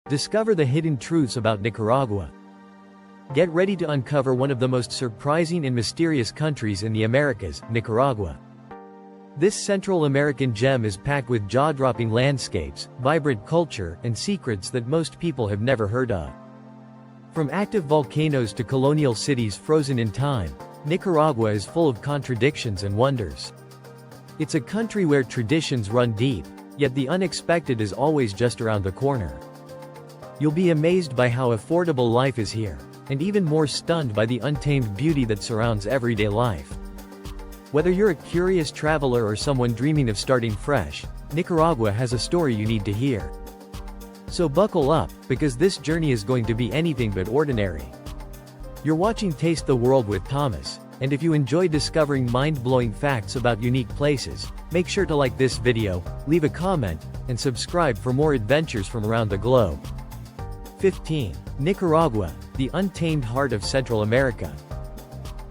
Discover the hidden truths about Nicaragua. Get ready to uncover one of the most surprising and mysterious countries in the Americas, Nicaragua. This Central American gem is packed with jaw-dropping landscapes, vibrant culture, and secrets that most people have never heard of. From active volcanoes to colonial cities frozen in time, Nicaragua is full of contradictions and wonders. It's a country where traditions run deep, yet the unexpected is always just around the corner. You'll be amazed by how affordable life is here, and even more stunned by the untamed beauty that surrounds everyday life. Whether you're a curious traveler or someone dreaming of starting fresh, Nicaragua has a story you need to hear. So buckle up, because this journey is going to be anything but ordinary. You're watching Taste the World with Thomas, and if you enjoy discovering mind-blowing facts about unique places, make sure to like this video, leave a comment, and subscribe for more adventures from around the globe. 15. Nicaragua, the untamed heart of Central America.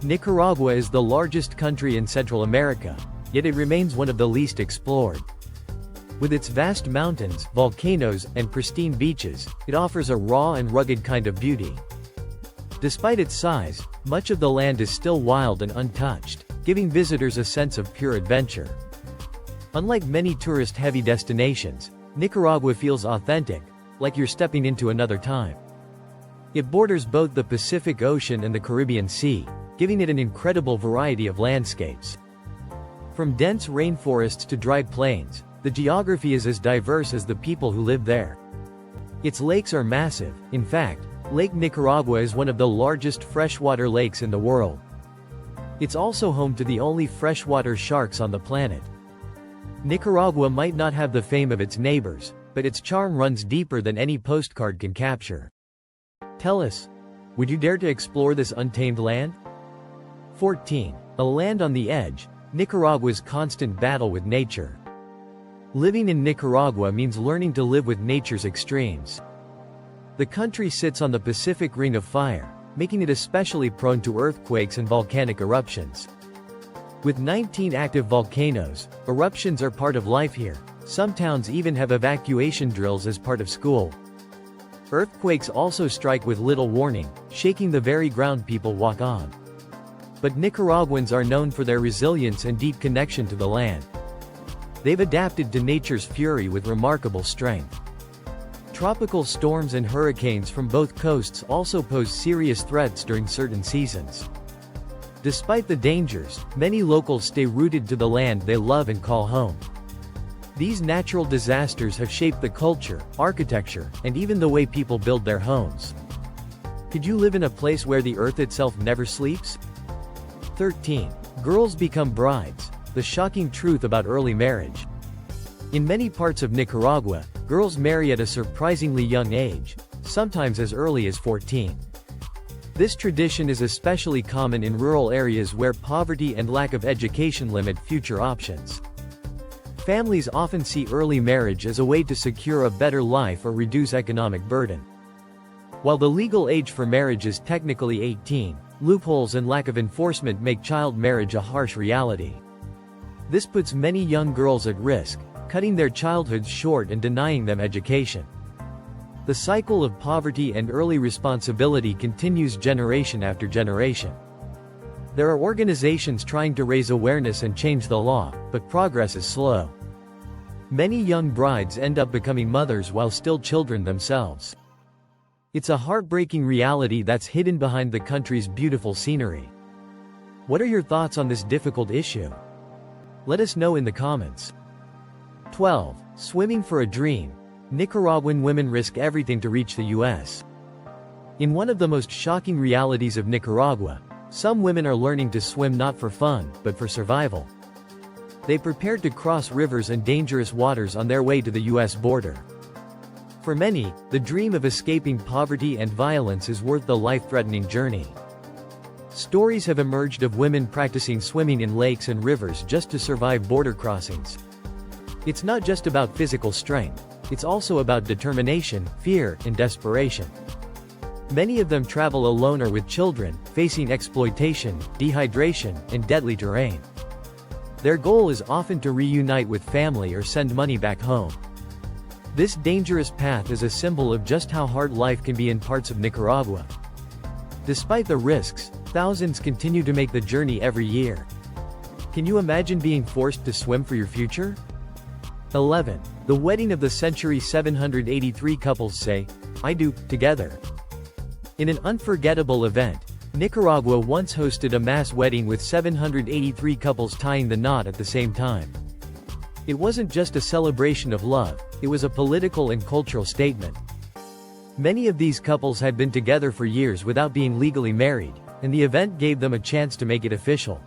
Nicaragua is the largest country in Central America, yet it remains one of the least explored. With its vast mountains, volcanoes, and pristine beaches, it offers a raw and rugged kind of beauty. Despite its size, much of the land is still wild and untouched, giving visitors a sense of pure adventure. Unlike many tourist-heavy destinations, Nicaragua feels authentic, like you're stepping into another time. It borders both the Pacific Ocean and the Caribbean Sea, giving it an incredible variety of landscapes. From dense rainforests to dry plains, the geography is as diverse as the people who live there. Its lakes are massive. In fact, Lake Nicaragua is one of the largest freshwater lakes in the world. It's also home to the only freshwater sharks on the planet. Nicaragua might not have the fame of its neighbors, but its charm runs deeper than any postcard can capture. Tell us, would you dare to explore this untamed land? 14. A land on the edge, Nicaragua's constant battle with nature. Living in Nicaragua means learning to live with nature's extremes. The country sits on the Pacific Ring of Fire, making it especially prone to earthquakes and volcanic eruptions. With 19 active volcanoes, eruptions are part of life here. Some towns even have evacuation drills as part of school. Earthquakes also strike with little warning, shaking the very ground people walk on. But Nicaraguans are known for their resilience and deep connection to the land. They've adapted to nature's fury with remarkable strength. Tropical storms and hurricanes from both coasts also pose serious threats during certain seasons. Despite the dangers, many locals stay rooted to the land they love and call home. These natural disasters have shaped the culture, architecture, and even the way people build their homes. Could you live in a place where the earth itself never sleeps? 13. Girls become brides, the shocking truth about early marriage. In many parts of Nicaragua, girls marry at a surprisingly young age, sometimes as early as 14. This tradition is especially common in rural areas where poverty and lack of education limit future options. Families often see early marriage as a way to secure a better life or reduce economic burden. While the legal age for marriage is technically 18, loopholes and lack of enforcement make child marriage a harsh reality. This puts many young girls at risk, cutting their childhoods short and denying them education. The cycle of poverty and early responsibility continues generation after generation. There are organizations trying to raise awareness and change the law, but progress is slow. Many young brides end up becoming mothers while still children themselves. It's a heartbreaking reality that's hidden behind the country's beautiful scenery. What are your thoughts on this difficult issue? Let us know in the comments. 12. Swimming for a dream. Nicaraguan women risk everything to reach the U.S. In one of the most shocking realities of Nicaragua, some women are learning to swim not for fun, but for survival. They prepared to cross rivers and dangerous waters on their way to the U.S. border. For many, the dream of escaping poverty and violence is worth the life-threatening journey. Stories have emerged of women practicing swimming in lakes and rivers just to survive border crossings. It's not just about physical strength, it's also about determination, fear, and desperation. Many of them travel alone or with children, facing exploitation, dehydration, and deadly terrain. Their goal is often to reunite with family or send money back home. This dangerous path is a symbol of just how hard life can be in parts of Nicaragua. Despite the risks, thousands continue to make the journey every year. Can you imagine being forced to swim for your future? 11. The wedding of the century. 783 couples say, "I do," together. In an unforgettable event, Nicaragua once hosted a mass wedding with 783 couples tying the knot at the same time. It wasn't just a celebration of love, it was a political and cultural statement. Many of these couples had been together for years without being legally married, and the event gave them a chance to make it official.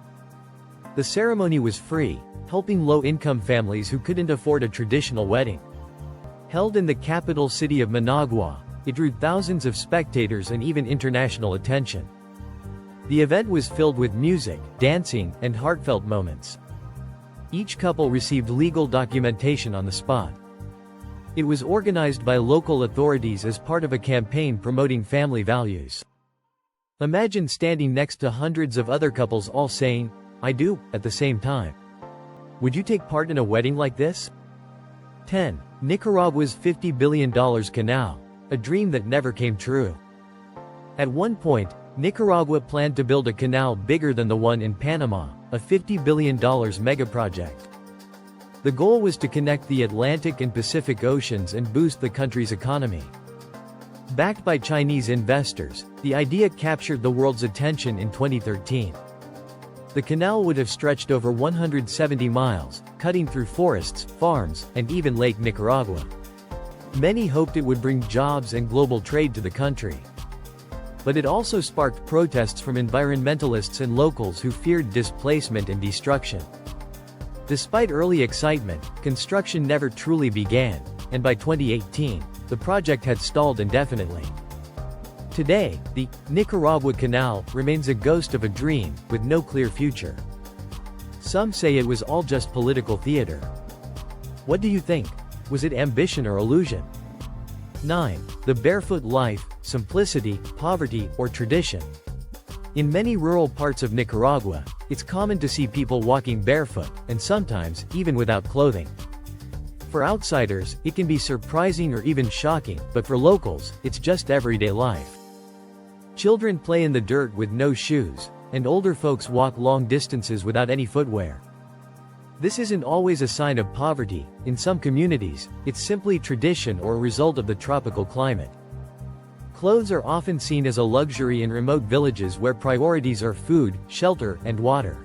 The ceremony was free, helping low-income families who couldn't afford a traditional wedding. Held in the capital city of Managua, it drew thousands of spectators and even international attention. The event was filled with music, dancing, and heartfelt moments. Each couple received legal documentation on the spot. It was organized by local authorities as part of a campaign promoting family values. Imagine standing next to hundreds of other couples all saying, "I do," at the same time. Would you take part in a wedding like this? 10. Nicaragua's $50 billion canal, a dream that never came true. At one point, Nicaragua planned to build a canal bigger than the one in Panama, a $50 billion megaproject. The goal was to connect the Atlantic and Pacific Oceans and boost the country's economy. Backed by Chinese investors, the idea captured the world's attention in 2013. The canal would have stretched over 170 miles, cutting through forests, farms, and even Lake Nicaragua. Many hoped it would bring jobs and global trade to the country. But it also sparked protests from environmentalists and locals who feared displacement and destruction. Despite early excitement, construction never truly began, and by 2018, the project had stalled indefinitely. Today, the Nicaragua Canal remains a ghost of a dream, with no clear future. Some say it was all just political theater. What do you think? Was it ambition or illusion? 9. The barefoot life, simplicity, poverty, or tradition. In many rural parts of Nicaragua, it's common to see people walking barefoot, and sometimes, even without clothing. For outsiders, it can be surprising or even shocking, but for locals, it's just everyday life. Children play in the dirt with no shoes, and older folks walk long distances without any footwear. This isn't always a sign of poverty. In some communities, it's simply tradition or a result of the tropical climate. Clothes are often seen as a luxury in remote villages where priorities are food, shelter, and water.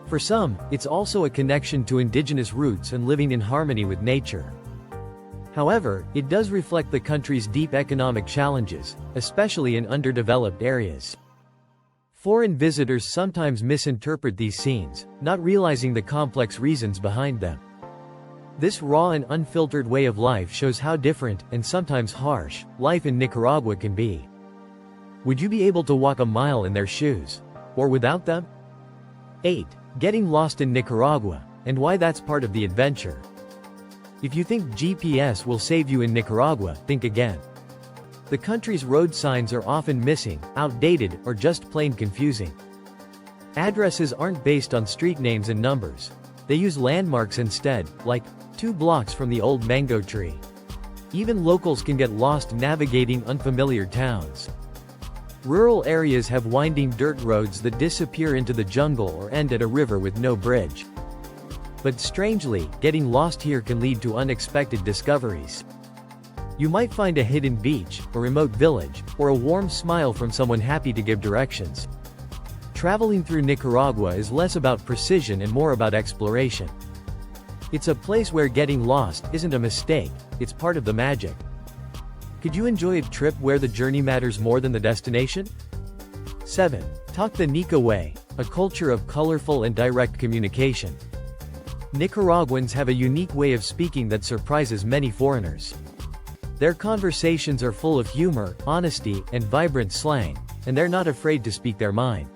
For some, it's also a connection to indigenous roots and living in harmony with nature. However, it does reflect the country's deep economic challenges, especially in underdeveloped areas. Foreign visitors sometimes misinterpret these scenes, not realizing the complex reasons behind them. This raw and unfiltered way of life shows how different, and sometimes harsh, life in Nicaragua can be. Would you be able to walk a mile in their shoes? Or without them? 8. Getting lost in Nicaragua, and why that's part of the adventure. If you think GPS will save you in Nicaragua, think again. The country's road signs are often missing, outdated, or just plain confusing. Addresses aren't based on street names and numbers. They use landmarks instead, like 2 blocks from the old mango tree. Even locals can get lost navigating unfamiliar towns. Rural areas have winding dirt roads that disappear into the jungle or end at a river with no bridge. But strangely, getting lost here can lead to unexpected discoveries. You might find a hidden beach, a remote village, or a warm smile from someone happy to give directions. Traveling through Nicaragua is less about precision and more about exploration. It's a place where getting lost isn't a mistake, it's part of the magic. Could you enjoy a trip where the journey matters more than the destination? 7. Talk the Nica way, a culture of colorful and direct communication. Nicaraguans have a unique way of speaking that surprises many foreigners. Their conversations are full of humor, honesty, and vibrant slang, and they're not afraid to speak their mind.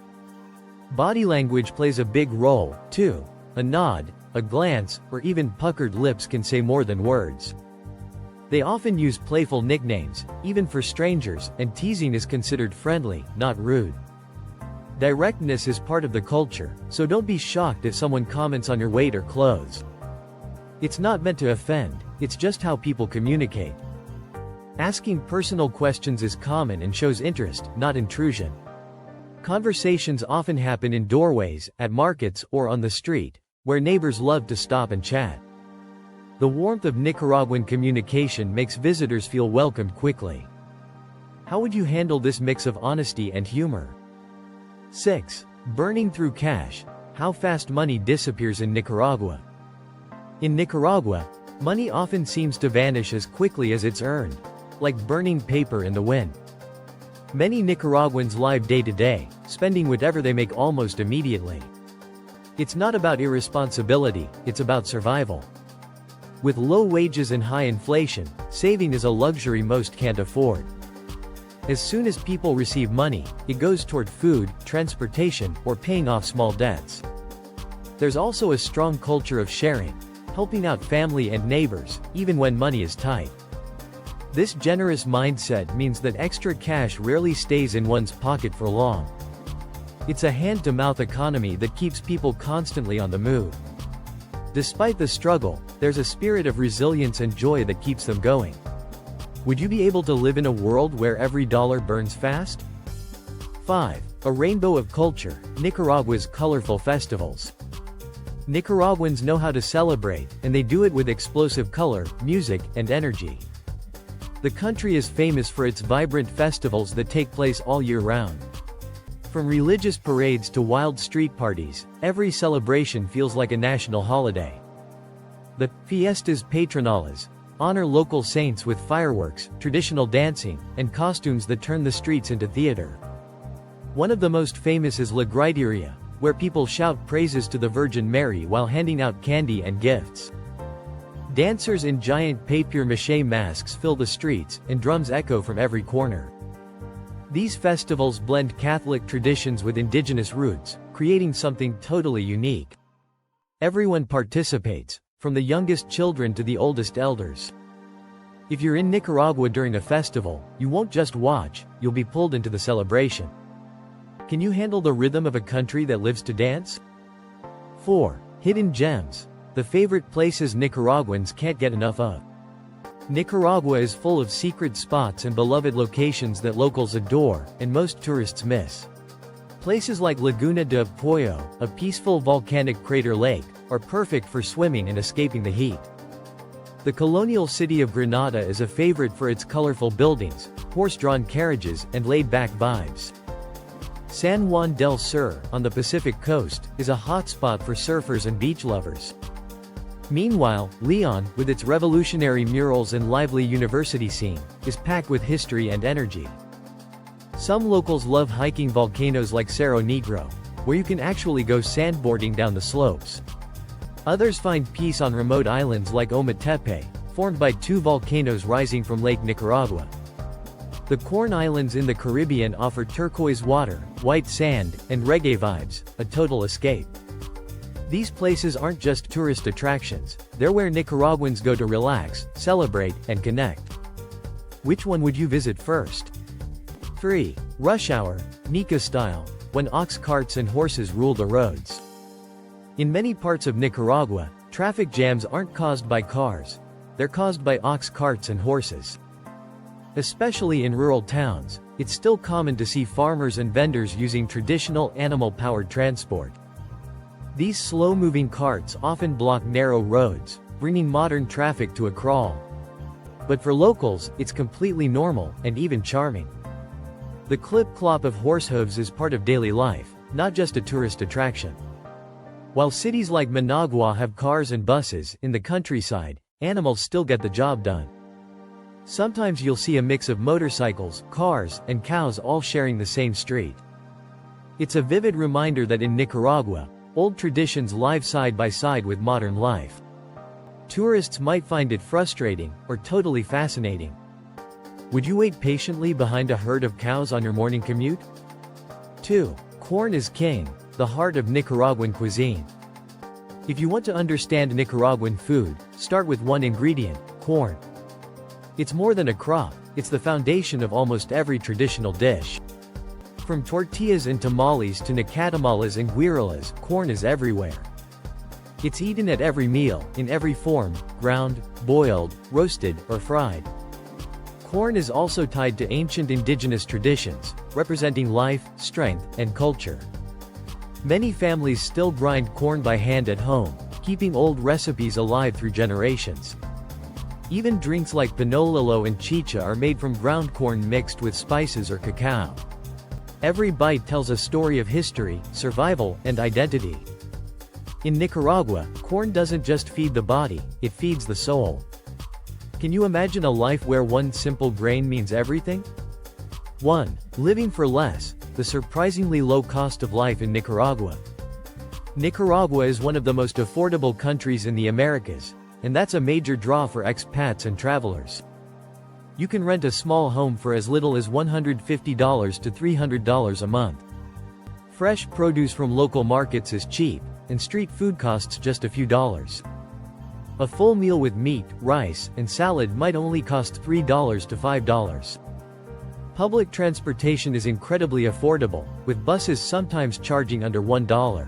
Body language plays a big role, too. A nod, a glance, or even puckered lips can say more than words. They often use playful nicknames, even for strangers, and teasing is considered friendly, not rude. Directness is part of the culture, so don't be shocked if someone comments on your weight or clothes. It's not meant to offend, it's just how people communicate. Asking personal questions is common and shows interest, not intrusion. Conversations often happen in doorways, at markets, or on the street, where neighbors love to stop and chat. The warmth of Nicaraguan communication makes visitors feel welcomed quickly. How would you handle this mix of honesty and humor? 6. Burning through cash. How fast money disappears in Nicaragua. In Nicaragua, money often seems to vanish as quickly as it's earned, like burning paper in the wind. Many Nicaraguans live day to day, spending whatever they make almost immediately. It's not about irresponsibility, it's about survival. With low wages and high inflation, saving is a luxury most can't afford. As soon as people receive money, it goes toward food, transportation, or paying off small debts. There's also a strong culture of sharing, helping out family and neighbors, even when money is tight. This generous mindset means that extra cash rarely stays in one's pocket for long. It's a hand-to-mouth economy that keeps people constantly on the move. Despite the struggle, there's a spirit of resilience and joy that keeps them going. Would you be able to live in a world where every dollar burns fast? 5. A rainbow of culture. Nicaragua's colorful festivals. Nicaraguans know how to celebrate, and they do it with explosive color, music, and energy. The country is famous for its vibrant festivals that take place all year round. From religious parades to wild street parties, every celebration feels like a national holiday. The fiestas patronales honor local saints with fireworks, traditional dancing, and costumes that turn the streets into theater. One of the most famous is La Griteria, where people shout praises to the Virgin Mary while handing out candy and gifts. Dancers in giant papier-mâché masks fill the streets, and drums echo from every corner. These festivals blend Catholic traditions with indigenous roots, creating something totally unique. Everyone participates, from the youngest children to the oldest elders. If you're in Nicaragua during a festival, you won't just watch, you'll be pulled into the celebration. Can you handle the rhythm of a country that lives to dance? 4. Hidden gems. The favorite places Nicaraguans can't get enough of. Nicaragua is full of secret spots and beloved locations that locals adore, and most tourists miss. Places like Laguna de Pollo, a peaceful volcanic crater lake, are perfect for swimming and escaping the heat. The colonial city of Granada is a favorite for its colorful buildings, horse-drawn carriages, and laid-back vibes. San Juan del Sur, on the Pacific coast, is a hotspot for surfers and beach lovers. Meanwhile, Leon, with its revolutionary murals and lively university scene, is packed with history and energy. Some locals love hiking volcanoes like Cerro Negro, where you can actually go sandboarding down the slopes. Others find peace on remote islands like Ometepe, formed by two volcanoes rising from Lake Nicaragua. The Corn Islands in the Caribbean offer turquoise water, white sand, and reggae vibes, a total escape. These places aren't just tourist attractions, they're where Nicaraguans go to relax, celebrate, and connect. Which one would you visit first? 3. Rush hour, Nica style, when ox carts and horses rule the roads. In many parts of Nicaragua, traffic jams aren't caused by cars, they're caused by ox carts and horses. Especially in rural towns, it's still common to see farmers and vendors using traditional animal-powered transport. These slow-moving carts often block narrow roads, bringing modern traffic to a crawl. But for locals, it's completely normal, and even charming. The clip-clop of horse hooves is part of daily life, not just a tourist attraction. While cities like Managua have cars and buses, in the countryside, animals still get the job done. Sometimes you'll see a mix of motorcycles, cars, and cows all sharing the same street. It's a vivid reminder that in Nicaragua, old traditions live side by side with modern life. Tourists might find it frustrating, or totally fascinating. Would you wait patiently behind a herd of cows on your morning commute? 2. Corn is king, the heart of Nicaraguan cuisine. If you want to understand Nicaraguan food, start with one ingredient, corn. It's more than a crop, it's the foundation of almost every traditional dish. From tortillas and tamales to nacatamalas and guirrillas, corn is everywhere. It's eaten at every meal, in every form: ground, boiled, roasted, or fried. Corn is also tied to ancient indigenous traditions, representing life, strength, and culture. Many families still grind corn by hand at home, keeping old recipes alive through generations. Even drinks like pinololo and chicha are made from ground corn mixed with spices or cacao. Every bite tells a story of history, survival, and identity. In Nicaragua, corn doesn't just feed the body, it feeds the soul. Can you imagine a life where one simple grain means everything? 1. Living for less, the surprisingly low cost of life in Nicaragua. Nicaragua is one of the most affordable countries in the Americas, and that's a major draw for expats and travelers. You can rent a small home for as little as $150 to $300 a month. Fresh produce from local markets is cheap, and street food costs just a few dollars. A full meal with meat, rice, and salad might only cost $3 to $5. Public transportation is incredibly affordable, with buses sometimes charging under $1.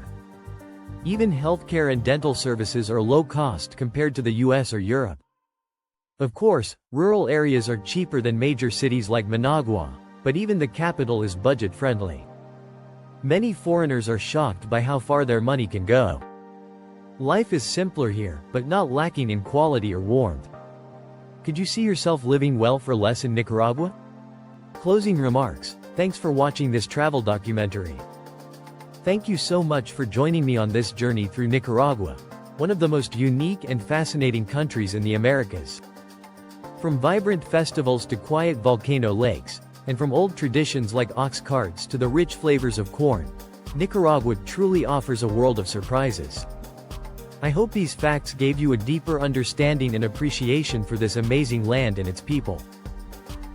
Even healthcare and dental services are low cost compared to the US or Europe. Of course, rural areas are cheaper than major cities like Managua, but even the capital is budget-friendly. Many foreigners are shocked by how far their money can go. Life is simpler here, but not lacking in quality or warmth. Could you see yourself living well for less in Nicaragua? Closing remarks. Thanks for watching this travel documentary. Thank you so much for joining me on this journey through Nicaragua, one of the most unique and fascinating countries in the Americas. From vibrant festivals to quiet volcano lakes, and from old traditions like ox carts to the rich flavors of corn, Nicaragua truly offers a world of surprises. I hope these facts gave you a deeper understanding and appreciation for this amazing land and its people.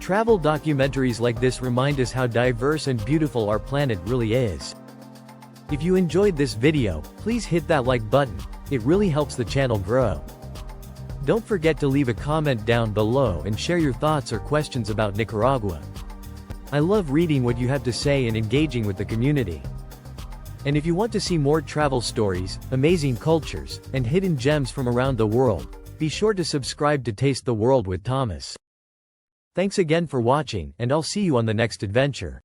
Travel documentaries like this remind us how diverse and beautiful our planet really is. If you enjoyed this video, please hit that like button, it really helps the channel grow. Don't forget to leave a comment down below and share your thoughts or questions about Nicaragua. I love reading what you have to say and engaging with the community. And if you want to see more travel stories, amazing cultures, and hidden gems from around the world, be sure to subscribe to Taste the World with Thomas. Thanks again for watching, and I'll see you on the next adventure.